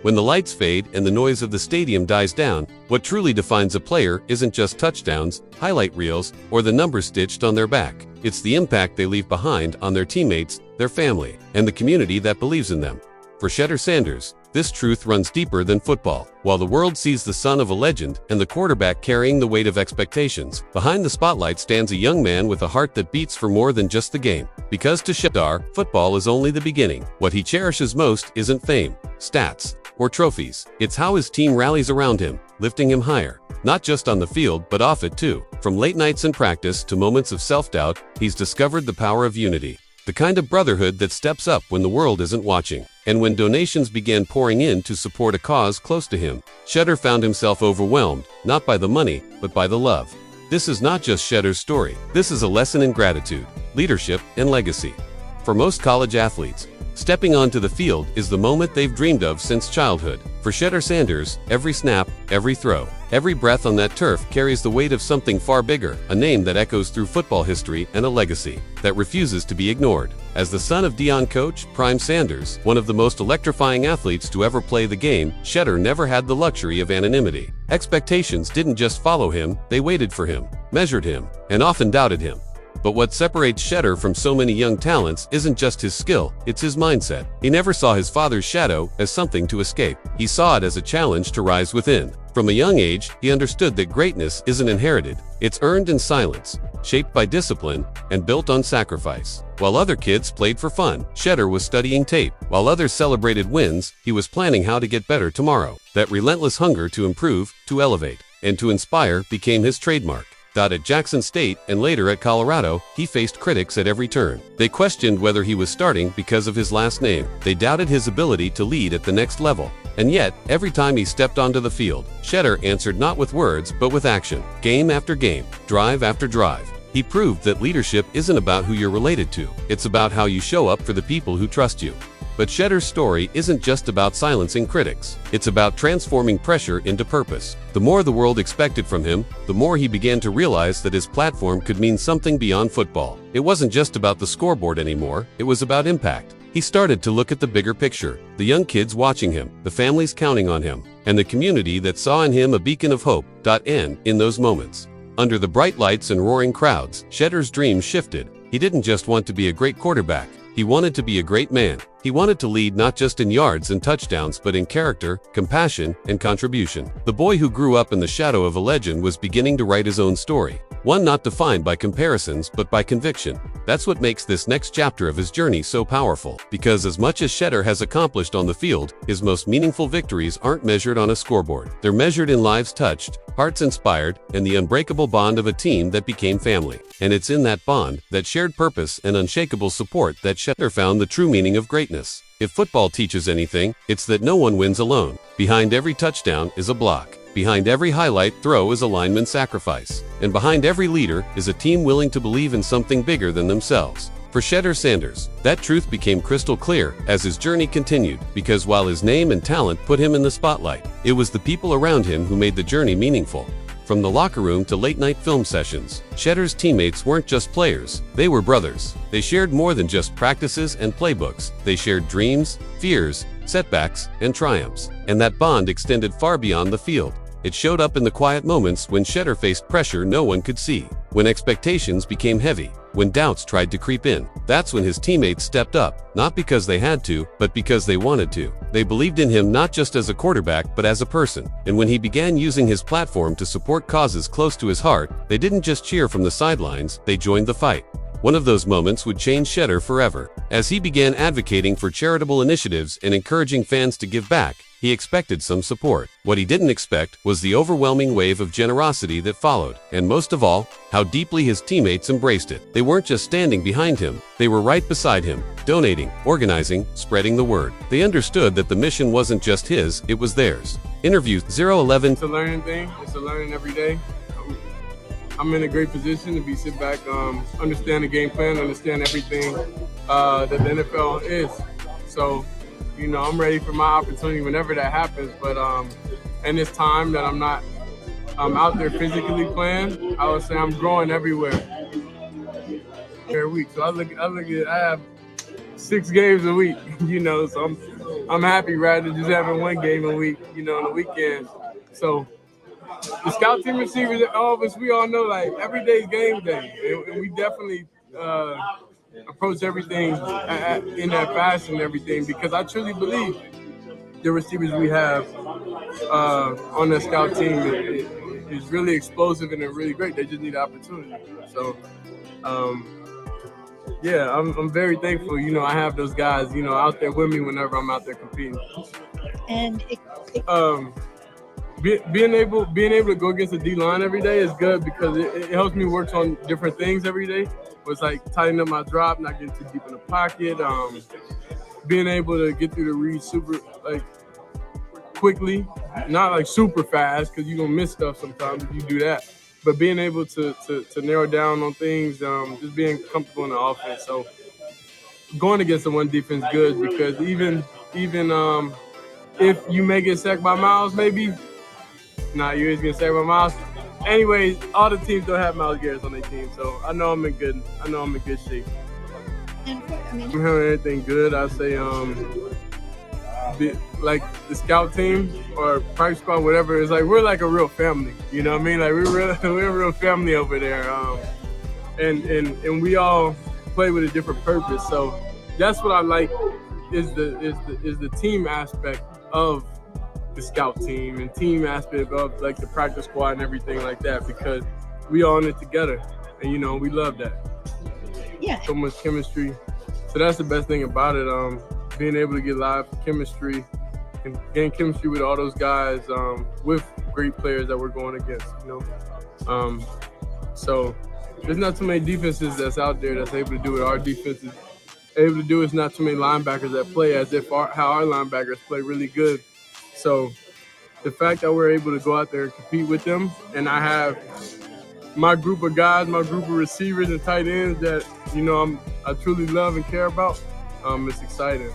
When the lights fade and the noise of the stadium dies down, what truly defines a player isn't just touchdowns, highlight reels, or the numbers stitched on their back. It's the impact they leave behind on their teammates, their family, and the community that believes in them. For Shedeur Sanders, this truth runs deeper than football. While the world sees the son of a legend and the quarterback carrying the weight of expectations, behind the spotlight stands a young man with a heart that beats for more than just the game. Because to Shedeur, football is only the beginning. What he cherishes most isn't fame, stats, or trophies. It's how his team rallies around him, lifting him higher. Not just on the field, but off it too. From late nights in practice to moments of self-doubt, he's discovered the power of unity. The kind of brotherhood that steps up when the world isn't watching. And when donations began pouring in to support a cause close to him, Shedeur found himself overwhelmed, not by the money, but by the love. This is not just Shedeur's story. This is a lesson in gratitude, leadership, and legacy. For most college athletes, stepping onto the field is the moment they've dreamed of since childhood. For Shedeur Sanders, every snap, every throw, every breath on that turf carries the weight of something far bigger, a name that echoes through football history and a legacy that refuses to be ignored. As the son of Deion coach Prime Sanders, one of the most electrifying athletes to ever play the game, Shedeur never had the luxury of anonymity. Expectations didn't just follow him, they waited for him, measured him, and often doubted him. But what separates Shedeur from so many young talents isn't just his skill, it's his mindset. He never saw his father's shadow as something to escape. He saw it as a challenge to rise within. From a young age, he understood that greatness isn't inherited. It's earned in silence, shaped by discipline, and built on sacrifice. While other kids played for fun, Shedeur was studying tape. While others celebrated wins, he was planning how to get better tomorrow. That relentless hunger to improve, to elevate, and to inspire became his trademark. At Jackson State and later at Colorado, he faced critics at every turn. They questioned whether he was starting because of his last name. They doubted his ability to lead at the next level. And yet, every time he stepped onto the field, Shedeur answered not with words but with action. Game after game, drive after drive. He proved that leadership isn't about who you're related to. It's about how you show up for the people who trust you. But Shedeur's story isn't just about silencing critics. It's about transforming pressure into purpose. The more the world expected from him, the more he began to realize that his platform could mean something beyond football. It wasn't just about the scoreboard anymore, it was about impact. He started to look at the bigger picture, the young kids watching him, the families counting on him, and the community that saw in him a beacon of hope. In those moments, under the bright lights and roaring crowds, Shedeur's dreams shifted. He didn't just want to be a great quarterback. He wanted to be a great man. He wanted to lead not just in yards and touchdowns but in character, compassion, and contribution. The boy who grew up in the shadow of a legend was beginning to write his own story. One not defined by comparisons but by conviction. That's what makes this next chapter of his journey so powerful. Because as much as Shedeur has accomplished on the field, his most meaningful victories aren't measured on a scoreboard. They're measured in lives touched, hearts inspired, and the unbreakable bond of a team that became family. And it's in that bond, that shared purpose and unshakable support, that Shedeur found the true meaning of greatness. If football teaches anything, it's that no one wins alone. Behind every touchdown is a block. Behind every highlight throw is a lineman's sacrifice. And behind every leader is a team willing to believe in something bigger than themselves. For Shedeur Sanders, that truth became crystal clear as his journey continued, because while his name and talent put him in the spotlight, it was the people around him who made the journey meaningful. From the locker room to late-night film sessions, Shedeur's teammates weren't just players, they were brothers. They shared more than just practices and playbooks. They shared dreams, fears, setbacks, and triumphs. And that bond extended far beyond the field. It showed up in the quiet moments when Shedeur faced pressure no one could see, when expectations became heavy, when doubts tried to creep in. That's when his teammates stepped up, not because they had to, but because they wanted to. They believed in him not just as a quarterback, but as a person. And when he began using his platform to support causes close to his heart, they didn't just cheer from the sidelines, they joined the fight. One of those moments would change Shedeur forever. As he began advocating for charitable initiatives and encouraging fans to give back, he expected some support. What he didn't expect was the overwhelming wave of generosity that followed, and most of all, how deeply his teammates embraced it. They weren't just standing behind him, they were right beside him, donating, organizing, spreading the word. They understood that the mission wasn't just his, it was theirs. Interview 011. It's a learning thing, it's a learning every day. I'm in a great position to sit back, understand the game plan, understand everything that the NFL is. So, I'm ready for my opportunity whenever that happens. But in this time that I'm not out there physically playing, I would say I'm growing everywhere. Every week. So I have 6 games a week, so I'm happy rather than just having one game a week, on the weekends. So the scout team receivers, all of us, we all know like every day's game day, and we definitely approach everything in that fashion and everything, because I truly believe the receivers we have on the scout team is really explosive and they're really great. They just need opportunity. So, yeah, I'm very thankful. I have those guys, out there with me whenever I'm out there competing. And being able to go against the D line every day is good because it helps me work on different things every day. It's like tightening up my drop, not getting too deep in the pocket, being able to get through the read super quickly, not like super fast because you're gonna miss stuff sometimes if you do that. But being able to narrow down on things, just being comfortable in the offense. So going against the one defense good because even if you may get sacked by Miles, maybe. Nah, you ain't gonna say by Miles. Anyways, all the teams don't have Miles Garrett on their team, so I know I'm in good shape. and I mean, I'm having anything good. I say like the scout team or practice squad, whatever. It's like we're like a real family. You know what I mean? Like we're a real family over there. And we all play with a different purpose. So that's what I like is the team aspect of the scout team and team aspect of like the practice squad and everything like that, because we all in it together and we love that. Yeah. So much chemistry. So that's the best thing about it. Being able to get live chemistry and gain chemistry with all those guys, with great players that we're going against, So there's not too many defenses that's out there that's able to do what our defense is able to do. It's not too many linebackers that play as if how our linebackers play really good. So the fact that we're able to go out there and compete with them, and I have my group of guys, my group of receivers and tight ends that, I truly love and care about, it's exciting.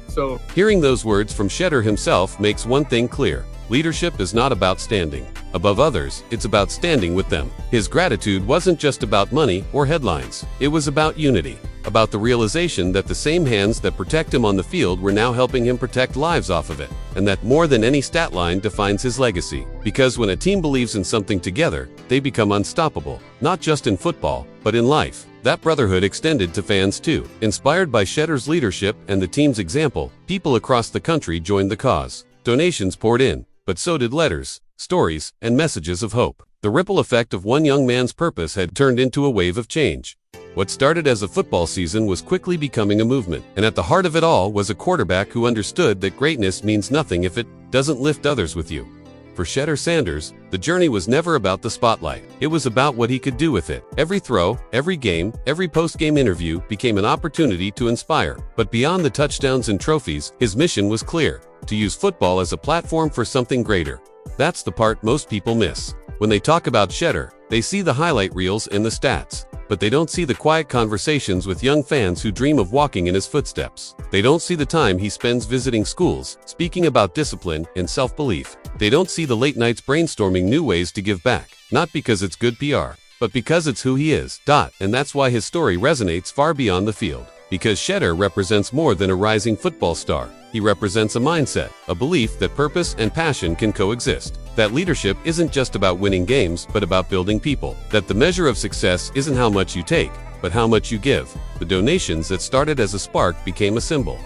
So Hearing those words from Shedeur himself makes one thing clear. Leadership is not about standing above others, it's about standing with them. His gratitude wasn't just about money or headlines. It was about unity, about the realization that the same hands that protect him on the field were now helping him protect lives off of it, and that more than any stat line defines his legacy. Because when a team believes in something together, they become unstoppable, not just in football, but in life. That brotherhood extended to fans too. Inspired by Shedeur's leadership and the team's example, people across the country joined the cause. Donations poured in, but so did letters, stories, and messages of hope. The ripple effect of one young man's purpose had turned into a wave of change. What started as a football season was quickly becoming a movement, and at the heart of it all was a quarterback who understood that greatness means nothing if it doesn't lift others with you. For Shedeur Sanders, the journey was never about the spotlight. It was about what he could do with it. Every throw, every game, every post-game interview became an opportunity to inspire. But beyond the touchdowns and trophies, his mission was clear: to use football as a platform for something greater. That's the part most people miss. When they talk about Shedeur, they see the highlight reels and the stats, but they don't see the quiet conversations with young fans who dream of walking in his footsteps. They don't see the time he spends visiting schools, speaking about discipline and self-belief. They don't see the late nights brainstorming new ways to give back, not because it's good PR, but because it's who he is. And that's why his story resonates far beyond the field. Because Shedeur represents more than a rising football star. He represents a mindset, a belief that purpose and passion can coexist. That leadership isn't just about winning games, but about building people. That the measure of success isn't how much you take, but how much you give. The donations that started as a spark became a symbol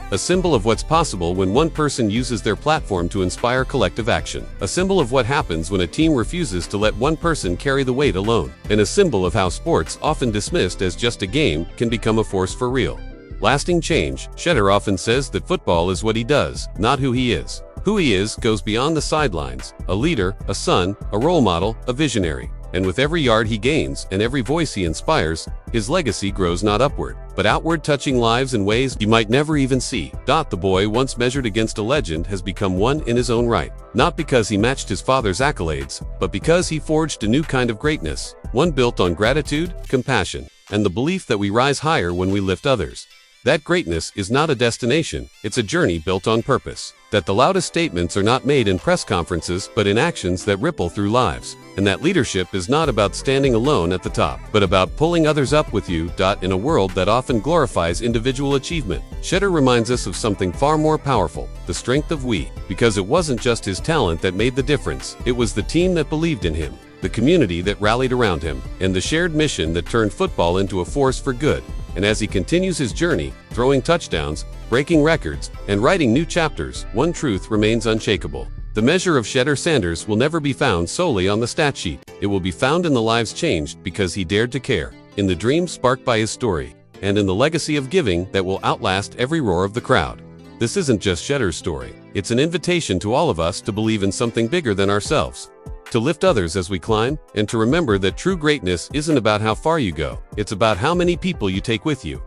of what's possible when one person uses their platform to inspire collective action. A symbol of what happens when a team refuses to let one person carry the weight alone. And a symbol of how sports, often dismissed as just a game, can become a force for real. Lasting change. Shedeur often says that football is what he does, not who he is. Who he is goes beyond the sidelines: a leader, a son, a role model, a visionary. And with every yard he gains and every voice he inspires, his legacy grows not upward, but outward, touching lives in ways you might never even see. The boy once measured against a legend has become one in his own right. Not because he matched his father's accolades, but because he forged a new kind of greatness, one built on gratitude, compassion, and the belief that we rise higher when we lift others. That greatness is not a destination, it's a journey built on purpose. That the loudest statements are not made in press conferences but in actions that ripple through lives. And that leadership is not about standing alone at the top, but about pulling others up with you. In a world that often glorifies individual achievement, Shedeur reminds us of something far more powerful, the strength of we. Because it wasn't just his talent that made the difference, it was the team that believed in him, the community that rallied around him, and the shared mission that turned football into a force for good. And as he continues his journey, throwing touchdowns, breaking records, and writing new chapters, one truth remains unshakable. The measure of Shedeur Sanders will never be found solely on the stat sheet. It will be found in the lives changed because he dared to care, in the dreams sparked by his story, and in the legacy of giving that will outlast every roar of the crowd. This isn't just Shedeur's story. It's an invitation to all of us to believe in something bigger than ourselves, to lift others as we climb, and to remember that true greatness isn't about how far you go. It's about how many people you take with you.